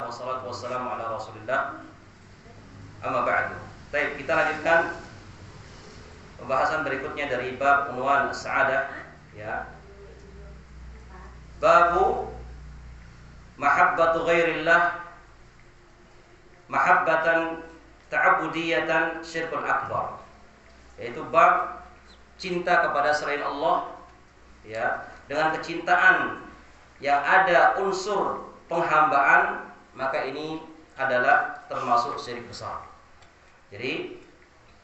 Alhamdulillah wassalatu wassalamu ala Rasulillah. Amma ba'du. Baik, kita lanjutkan pembahasan berikutnya dari bab unwan as-sa'adah, ya. Babu mahabbatu ghairillah mahabbatan ta'abudiyatan syirkun akbar. Yaitu bab cinta kepada selain Allah, ya, dengan kecintaan yang ada unsur penghambaan, maka ini adalah termasuk syirik besar. Jadi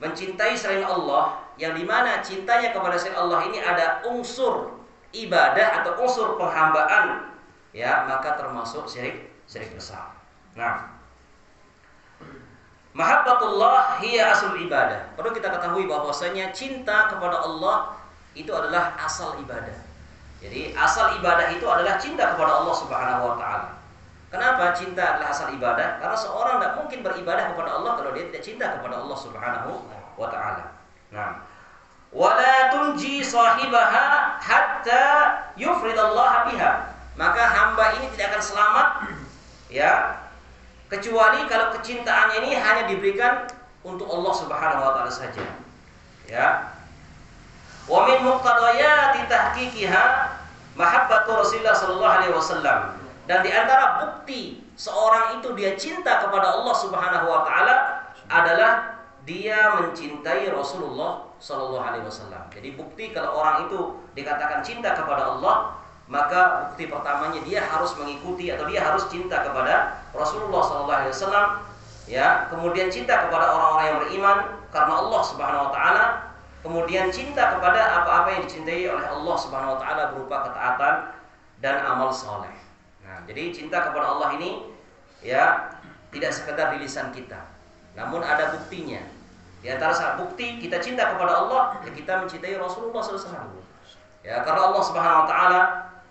mencintai selain Allah, yang dimana cintanya kepada selain Allah ini ada unsur ibadah atau unsur penghambaan, ya, maka termasuk syirik besar. Nah, mahabbatullah hiya aslul ibadah. Perlu kita ketahui bahwasanya cinta kepada Allah itu adalah asal ibadah. Jadi asal ibadah itu adalah cinta kepada Allah Subhanahu wa taala. Kenapa cinta adalah asal ibadah? Karena seorang tidak mungkin beribadah kepada Allah kalau dia tidak cinta kepada Allah Subhanahu wa taala. Nah, wala tunji sahibaha hatta yufridallaha biha. Maka hamba ini tidak akan selamat, ya, kecuali kalau kecintaannya ini hanya diberikan untuk Allah Subhanahu wa taala saja. Ya. Wa min muqtadayati tahqiqiha mahabbatu Rasulullah sallallahu alaihi wasallam. Dan di antara bukti seorang itu dia cinta kepada Allah Subhanahu wa taala adalah dia mencintai Rasulullah sallallahu alaihi wasallam. Jadi bukti kalau orang itu dikatakan cinta kepada Allah, maka bukti pertamanya dia harus mengikuti atau dia harus cinta kepada Rasulullah sallallahu alaihi wasallam, ya. Kemudian cinta kepada orang-orang yang beriman karena Allah Subhanahu wa taala, kemudian cinta kepada apa-apa yang dicintai oleh Allah Subhanahu wa taala berupa ketaatan dan amal saleh. Nah, jadi cinta kepada Allah ini, ya, tidak sekedar di lisan kita, namun ada buktinya. Di antara bukti kita cinta kepada Allah, ya, kita mencintai Rasulullah sallallahu alaihi wasallam. Ya, karena Allah Subhanahu wa taala,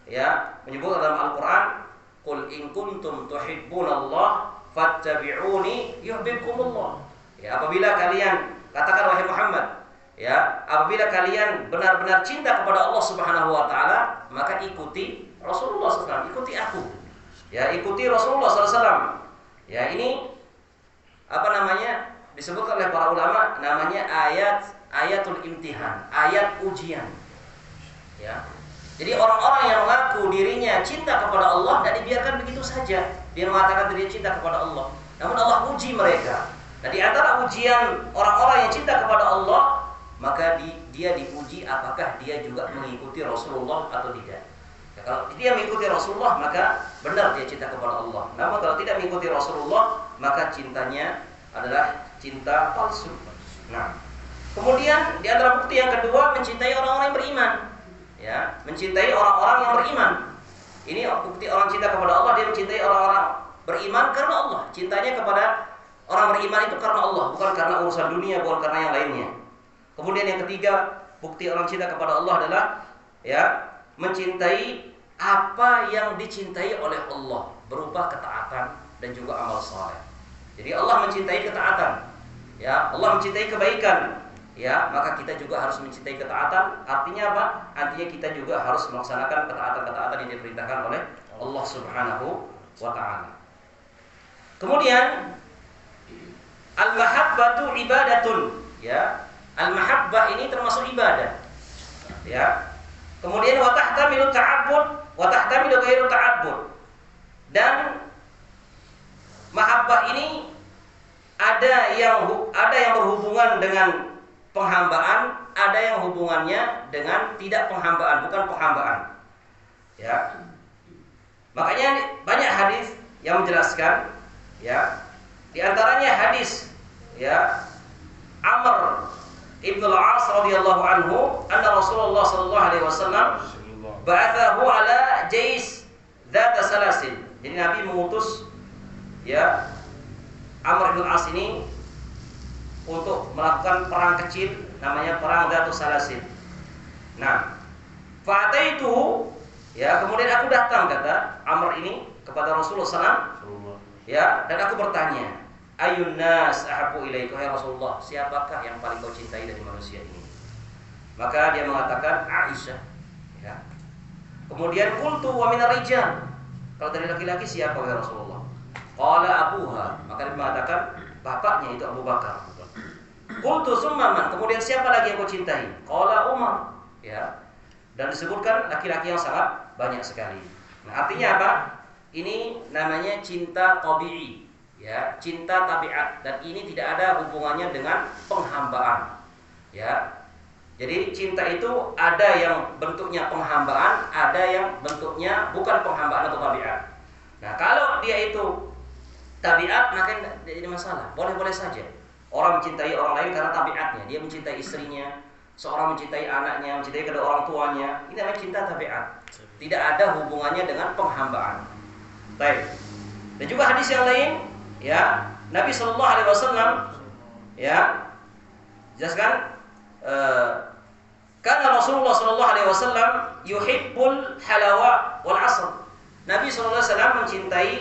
ya, menyebut dalam Al-Qur'an, "Qul in kuntum tuhibbunallah fattabi'uni yuhibbukumullah." Ya, apabila kalian, katakan wahai Muhammad, ya, apabila kalian benar-benar cinta kepada Allah Subhanahu wa taala, maka ikuti Rasulullah SAW, ikuti aku. Ya, ikuti Rasulullah SAW. Ya, ini apa namanya? Disebut oleh para ulama namanya ayatul imtihan, ayat ujian. Ya. Jadi orang-orang yang mengaku dirinya cinta kepada Allah tidak dibiarkan begitu saja. Dia mengatakan dirinya cinta kepada Allah. Namun Allah uji mereka. Nah, di antara ujian orang-orang yang cinta kepada Allah, maka dia diuji apakah dia juga mengikuti Rasulullah atau tidak. Ya, kalau dia mengikuti Rasulullah, maka benar dia cinta kepada Allah. Namun kalau tidak mengikuti Rasulullah, maka cintanya adalah cinta palsu. Nah, kemudian di antara bukti yang kedua, mencintai orang-orang yang beriman. Ya, mencintai orang-orang yang beriman. Ini bukti orang cinta kepada Allah, dia mencintai orang-orang beriman karena Allah. Cintanya kepada orang beriman itu karena Allah, bukan karena urusan dunia, bukan karena yang lainnya. Kemudian yang ketiga, bukti orang cinta kepada Allah adalah, ya, mencintai apa yang dicintai oleh Allah berupa ketaatan dan juga amal saleh. Jadi Allah mencintai ketaatan, ya, Allah mencintai kebaikan, ya, maka kita juga harus mencintai ketaatan. Artinya apa? Artinya kita juga harus melaksanakan ketaatan-ketaatan yang diperintahkan oleh Allah Subhanahu wa taala. Kemudian al-mahabbatu ibadatun, ya. Al-mahabbah ini termasuk ibadah, ya. Kemudian wa tahtamilu ta'abbud wa tahtamilu ghairu ta'abbud. Dan mahabbah ini ada yang berhubungan dengan penghambaan, ada yang hubungannya dengan tidak penghambaan, bukan penghambaan. Ya. Makanya banyak hadis yang menjelaskan, ya. Di antaranya hadis, ya, Amr Ibn al-As radhiyallahu anhu, anna Rasulullah sallallahu alaihi wasallam ba'athahu ala jais dzat salasin. Jadi Nabi mengutus, ya, Amr bin al-As ini untuk melakukan perang kecil namanya perang dzat salasin. Nah, fa'ataitu, ya, kemudian aku datang, kata Amr ini kepada Rasulullah SAW, ya, dan aku bertanya, ayun nas ahabbu ilaika ya Rasulullah, siapakah yang paling kau cintai dari manusia ini? Maka dia mengatakan Aisyah, ya. Kemudian qultu wa minar rijal, kalau dari laki-laki siapa ya Rasulullah? Qala abuha, maka dia mengatakan bapaknya itu Abu Bakar. Qultu summa man, kemudian siapa lagi yang kau cintai? Qala Umar, ya. Dan disebutkan laki-laki yang sangat banyak sekali. Nah, artinya apa? Ini namanya cinta tabi'i, ya, cinta tabiat, dan ini tidak ada hubungannya dengan penghambaan, ya. Jadi cinta itu ada yang bentuknya penghambaan, ada yang bentuknya bukan penghambaan atau tabiat. Nah, kalau dia itu tabiat, maka tidak jadi masalah, boleh-boleh saja. Orang mencintai orang lain karena tabiatnya, dia mencintai istrinya, seorang mencintai anaknya, mencintai kedua orang tuanya, ini namanya cinta tabiat. Tidak ada hubungannya dengan penghambaan. Baik. Dan juga hadis yang lain, ya, Nabi Shallallahu Alaihi Wasallam, ya, jelaskan, karena Rasulullah Shallallahu Alaihi Wasallam yuhibbul halawa wal asr. Nabi Shallallahu Alaihi Wasallam mencintai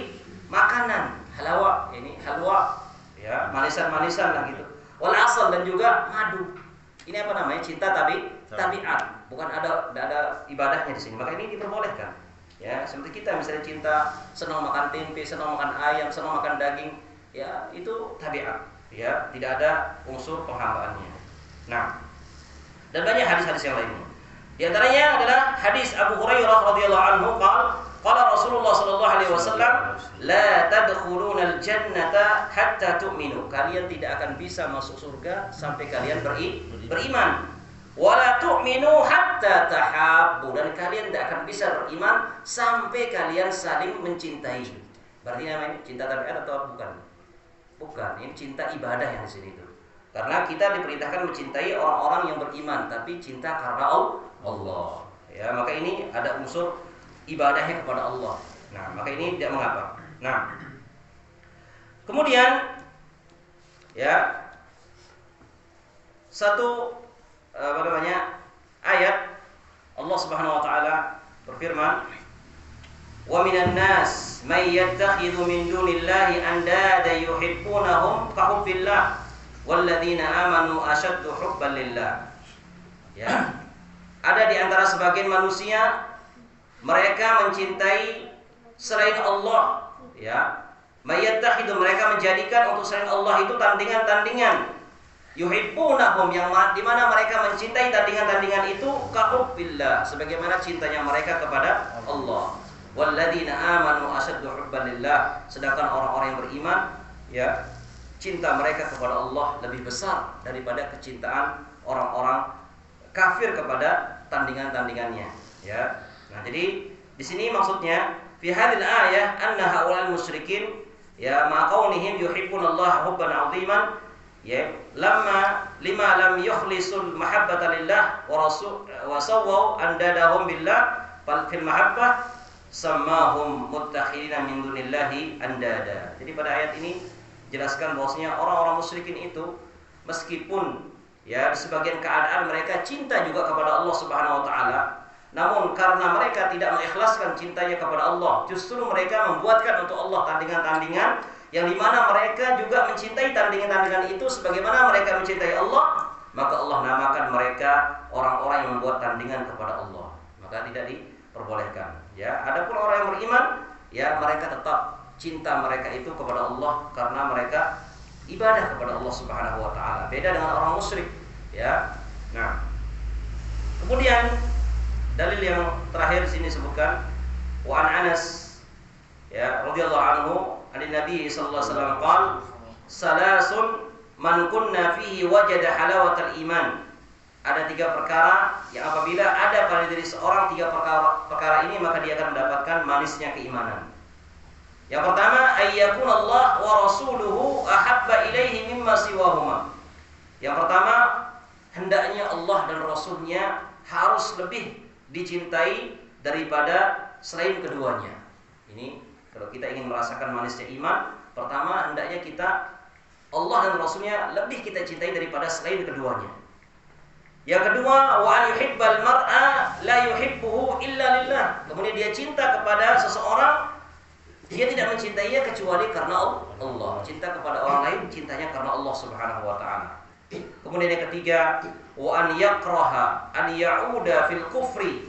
makanan halawa, ini halwa, ya, manisan-manisan lah gitu. Wal asr, dan juga madu. Ini apa namanya? Cinta tabiat. Bukan ada ibadahnya di sini. Maka ini diperbolehkan. Ya, seperti kita misalnya cinta senang makan tempe, senang makan ayam, senang makan daging, ya, itu tabiat. Ya, tidak ada unsur penghambaannya. Nah, dan banyak hadis-hadis yang lainnya. Di antaranya adalah hadis Abu Hurairah radhiyallahu anhu, qala Rasulullah sallallahu alaihi wasallam, la tadkhulunal jannata hatta tu'minu. Kalian tidak akan bisa masuk surga sampai kalian beriman. Wala tu'minu hatta tahabbu, dan kalian tidak akan bisa beriman sampai kalian saling mencintai. Berarti namanya cinta tabiat atau bukan? Bukan, ini cinta ibadah yang di sini itu. Karena kita diperintahkan mencintai orang-orang yang beriman, tapi cinta karena Allah. Ya, maka ini ada unsur ibadahnya kepada Allah. Nah, maka ini tidak mengapa. Nah, kemudian, ya, satu ayat Allah Subhanahu wa taala berfirman, "Wa minan nas may yattakhidhu min dunillahi andada yuhibbunahum ka hubbillah walladzina amanu ashaddu hubban lillah." Ya. Ada di antara sebagian manusia, mereka mencintai selain Allah, ya. May yattakhidhu, mereka menjadikan untuk selain Allah itu tandingan-tandingan. Yuhibbunahum, yang di mana mereka mencintai tandingan-tandingan itu kahubbillah, sebagaimana cintanya mereka kepada Allah. Walladzina amanu asyaddu hubban lillah, sedangkan orang-orang yang beriman, ya, cinta mereka kepada Allah lebih besar daripada kecintaan orang-orang kafir kepada tandingan-tandingannya, ya. Nah, jadi di sini maksudnya fi hadhil ayah anna haulal musyrikin, ya, ma qaunihim yuhibbunallaha hubban 'aziman, ya, lima lam yukhlisul mahabbata lillah wa rasul wa sawwa andadahum billah fil mahabbah sammahum muttakhidina min dunillahi andada. Jadi pada ayat ini jelaskan bahwasanya orang-orang musyrikin itu meskipun, ya, di sebagian keadaan mereka cinta juga kepada Allah Subhanahu wa taala, namun karena mereka tidak mengikhlaskan cintanya kepada Allah, justru mereka membuatkan untuk Allah tandingan-tandingan yang dimana mereka juga mencintai tandingan-tandingan itu sebagaimana mereka mencintai Allah, maka Allah namakan mereka orang-orang yang membuat tandingan kepada Allah, maka tidak diperbolehkan. Ya, adapun orang yang beriman, ya, mereka tetap cinta mereka itu kepada Allah karena mereka ibadah kepada Allah Subhanahu wa taala. Beda dengan orang musyrik, ya. Nah, kemudian dalil yang terakhir di sini sebutkan wa an Anas, ya, radhiyallahu anhu, dari Nabi sallallahu alaihi wasallam qala, salasun man kunna fihi wajada halawatal iman. Ada 3 perkara yang apabila ada pada diri seorang 3 perkara ini, maka dia akan mendapatkan manisnya keimanan. Yang pertama, ayyakun Allah wa rasuluhu ahabba ilaihi mimma siwahuma. Yang pertama, hendaknya Allah dan Rasulnya harus lebih dicintai daripada selain keduanya. Ini kalau kita ingin merasakan manisnya iman, pertama hendaknya kita Allah dan Rasulnya lebih kita cintai daripada selain keduanya. Yang kedua, wa an yuhibbal mar'a la yuhibbuhu illa lillah. Kemudian dia cinta kepada seseorang, dia tidak mencintainya kecuali karena Allah. Cinta kepada orang lain, cintanya karena Allah Subhanahu wa taala. Kemudian yang ketiga, wa an yakraha an ya'uda fil kufri.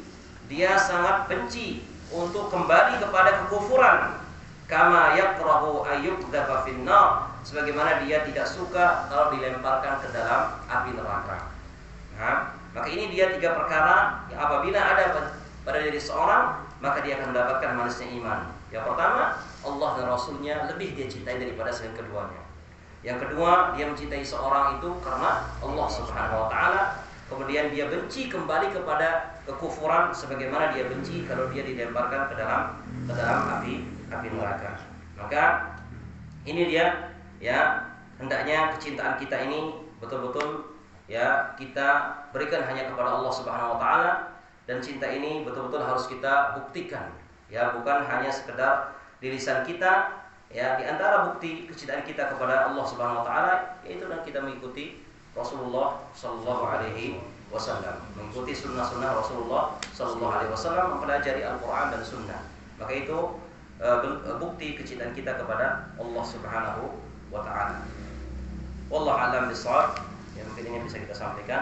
Dia sangat benci untuk kembali kepada kekufuran. kama yakrahu ayyuqdhafa finnar, sebagaimana dia tidak suka kalau dilemparkan ke dalam api neraka. Nah, maka ini dia 3 perkara yang apabila ada pada diri seorang, maka dia akan mendapatkan manisnya iman. Yang pertama, Allah dan Rasulnya lebih dia cintai daripada selain keduanya. Yang kedua, dia mencintai seorang itu karena Allah Subhanahu wa taala. Kemudian dia benci kembali kepada kekufuran sebagaimana dia benci kalau dia dilemparkan ke dalam api neraka. Maka ini dia, ya, hendaknya kecintaan kita ini betul-betul, ya, kita berikan hanya kepada Allah Subhanahu wa taala, dan cinta ini betul-betul harus kita buktikan, ya, bukan hanya sekedar di lisan kita, ya. Di antara bukti kecintaan kita kepada Allah Subhanahu wa taala yaitu dan kita mengikuti Rasulullah sallallahu alaihi wasallam, mengikuti sunnah-sunnah Rasulullah sallallahu alaihi wasallam, mempelajari Al-Qur'an dan sunnah. Maka itu bukti kecintaan kita kepada Allah Subhanahu wa taala. Wallahu a'lam bishawab. Ya, mungkin ini bisa kita sampaikan.